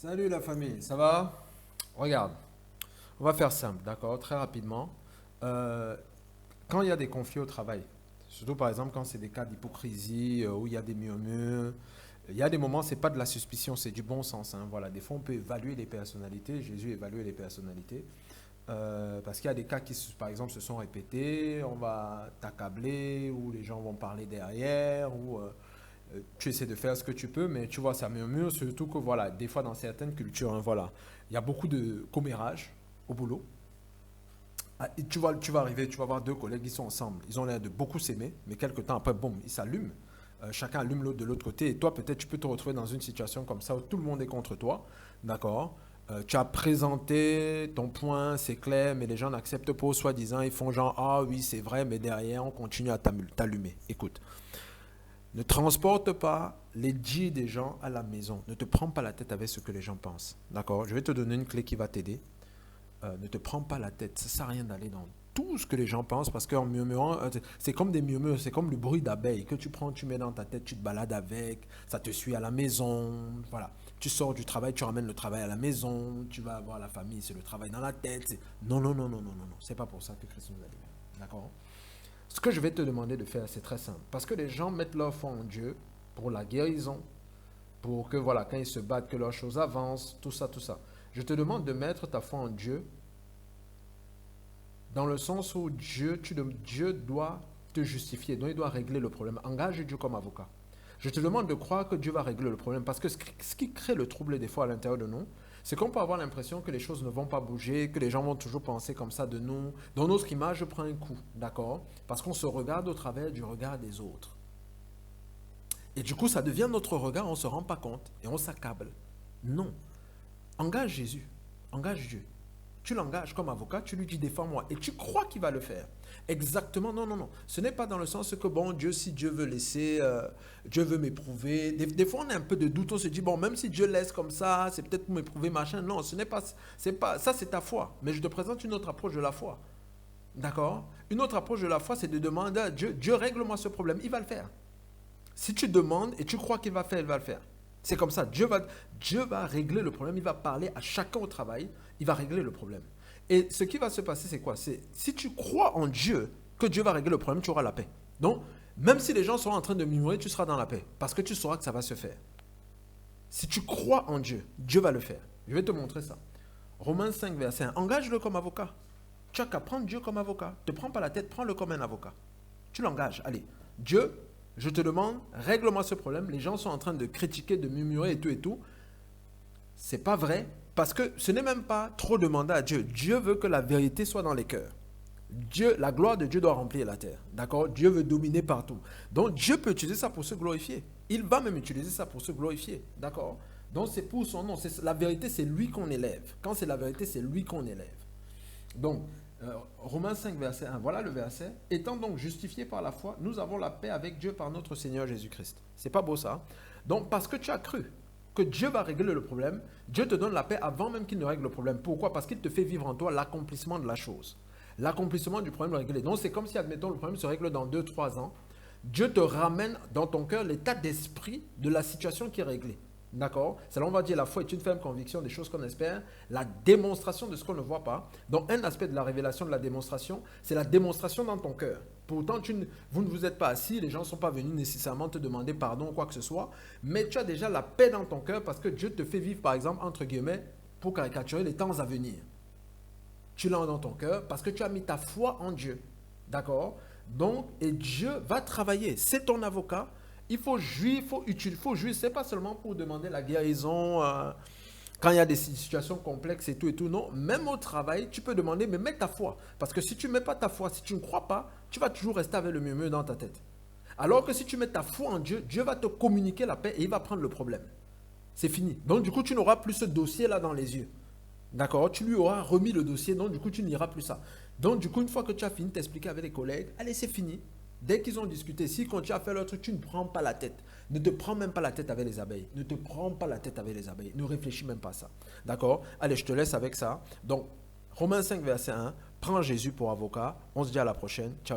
Salut la famille, ça va? Regarde, on va faire simple, d'accord? Très rapidement. Euh, Quand il y a des conflits au travail, surtout par exemple quand c'est des cas d'hypocrisie, où il y a des murmures, il y a des moments, c'est pas de la suspicion, c'est du bon sens, hein. Voilà, des fois on peut évaluer les personnalités. Jésus évaluait les personnalités. Parce qu'il y a des cas qui, par exemple, se sont répétés, on va t'accabler, ou les gens vont parler derrière, ou tu essaies de faire ce que tu peux, mais tu vois, ça murmure, surtout que, voilà, des fois dans certaines cultures, hein, voilà, il y a beaucoup de commérage au boulot. Ah, et tu vas arriver, tu vas voir deux collègues, ils sont ensemble, ils ont l'air de beaucoup s'aimer, mais quelques temps après, boum, ils s'allument. Chacun allume l'autre de l'autre côté, et toi, peut-être, tu peux te retrouver dans une situation comme ça où tout le monde est contre toi, d'accord? Tu as présenté ton point, c'est clair, mais les gens n'acceptent pas, soi-disant, ils font genre, ah oui, c'est vrai, mais derrière, on continue à t'allumer. Écoute, ne transporte pas les dits des gens à la maison. Ne te prends pas la tête avec ce que les gens pensent. D'accord? Je vais te donner une clé qui va t'aider. Ne te prends pas la tête. Ça ne sert à rien d'aller dans tout ce que les gens pensent parce qu'en murmurant, c'est comme des murmures, c'est comme le bruit d'abeilles que tu prends, tu mets dans ta tête, tu te balades avec, ça te suit à la maison. Voilà. Tu sors du travail, tu ramènes le travail à la maison, tu vas voir la famille, c'est le travail dans la tête. Non, non, non, non, non, non, non. C'est pas pour ça que Christ nous a dit. D'accord? Ce que je vais te demander de faire, c'est très simple. Parce que les gens mettent leur foi en Dieu pour la guérison, pour que, voilà, quand ils se battent, que leurs choses avancent, tout ça, tout ça. Je te demande de mettre ta foi en Dieu dans le sens où Dieu doit te justifier, donc il doit régler le problème. Engage Dieu comme avocat. Je te demande de croire que Dieu va régler le problème parce que ce qui crée le trouble des fois à l'intérieur de nous, c'est qu'on peut avoir l'impression que les choses ne vont pas bouger, que les gens vont toujours penser comme ça de nous. Dans notre image prend un coup, d'accord? Parce qu'on se regarde au travers du regard des autres. Et du coup, ça devient notre regard, on ne se rend pas compte et on s'accable. Non. Engage Jésus, engage Dieu. Tu l'engages comme avocat, tu lui dis défends-moi et tu crois qu'il va le faire. Exactement, non, non, non. Ce n'est pas dans le sens que, bon, Dieu, si Dieu veut laisser, Dieu veut m'éprouver. Des fois, on a un peu de doute, on se dit, bon, même si Dieu laisse comme ça, c'est peut-être pour m'éprouver, machin. Non, ce n'est pas, c'est pas, ça c'est ta foi. Mais je te présente une autre approche de la foi. D'accord? Une autre approche de la foi, c'est de demander à Dieu, Dieu règle-moi ce problème, il va le faire. Si tu demandes et tu crois qu'il va faire, il va le faire. C'est comme ça. Dieu va régler le problème. Il va parler à chacun au travail. Il va régler le problème. Et ce qui va se passer, c'est quoi? C'est si tu crois en Dieu, que Dieu va régler le problème, tu auras la paix. Donc, même si les gens sont en train de murmurer, tu seras dans la paix. Parce que tu sauras que ça va se faire. Si tu crois en Dieu, Dieu va le faire. Je vais te montrer ça. Romains 5, verset 1. Engage-le comme avocat. Tu as qu'à prendre Dieu comme avocat. Ne te prends pas la tête, prends-le comme un avocat. Tu l'engages. Allez, Dieu, je te demande, règle-moi ce problème. Les gens sont en train de critiquer, de murmurer et tout et tout. C'est pas vrai parce que ce n'est même pas trop demander à Dieu. Dieu veut que la vérité soit dans les cœurs. Dieu, la gloire de Dieu doit remplir la terre. D'accord? Dieu veut dominer partout. Donc Dieu peut utiliser ça pour se glorifier. Il va même utiliser ça pour se glorifier. D'accord? Donc c'est pour son nom. La vérité, c'est lui qu'on élève. Quand c'est la vérité, c'est lui qu'on élève. Donc, Romains 5, verset 1, voilà le verset. Étant donc justifiés par la foi, nous avons la paix avec Dieu par notre Seigneur Jésus-Christ. C'est pas beau ça? Donc, parce que tu as cru que Dieu va régler le problème, Dieu te donne la paix avant même qu'il ne règle le problème. Pourquoi? Parce qu'il te fait vivre en toi l'accomplissement de la chose. L'accomplissement du problème réglé. Donc, c'est comme si, admettons, le problème se règle dans 2, 3 ans. Dieu te ramène dans ton cœur l'état d'esprit de la situation qui est réglée. D'accord? C'est là on va dire la foi est une ferme conviction des choses qu'on espère, la démonstration de ce qu'on ne voit pas. Donc un aspect de la révélation de la démonstration, c'est la démonstration dans ton cœur. Pourtant, vous ne vous êtes pas assis, les gens ne sont pas venus nécessairement te demander pardon ou quoi que ce soit, mais tu as déjà la paix dans ton cœur parce que Dieu te fait vivre, par exemple, entre guillemets, pour caricaturer les temps à venir. Tu l'as dans ton cœur parce que tu as mis ta foi en Dieu. D'accord? Donc, et Dieu va travailler. C'est ton avocat. Il faut jouir, il faut jouir. C'est pas seulement pour demander la guérison quand il y a des situations complexes et tout. Non, même au travail, tu peux demander, mais mets ta foi. Parce que si tu ne mets pas ta foi, si tu ne crois pas, tu vas toujours rester avec le murmure dans ta tête. Alors que si tu mets ta foi en Dieu, Dieu va te communiquer la paix et il va prendre le problème. C'est fini. Donc, du coup, tu n'auras plus ce dossier-là dans les yeux. D'accord? Tu lui auras remis le dossier, donc du coup, tu n'iras plus ça. Donc, du coup, une fois que tu as fini de t'expliquer avec les collègues, allez, c'est fini. Dès qu'ils ont discuté, s'ils continuent à faire leur truc, tu ne prends pas la tête. Ne te prends même pas la tête avec les abeilles. Ne te prends pas la tête avec les abeilles. Ne réfléchis même pas à ça. D'accord? Allez, je te laisse avec ça. Donc, Romains 5, verset 1, prends Jésus pour avocat. On se dit à la prochaine. Ciao.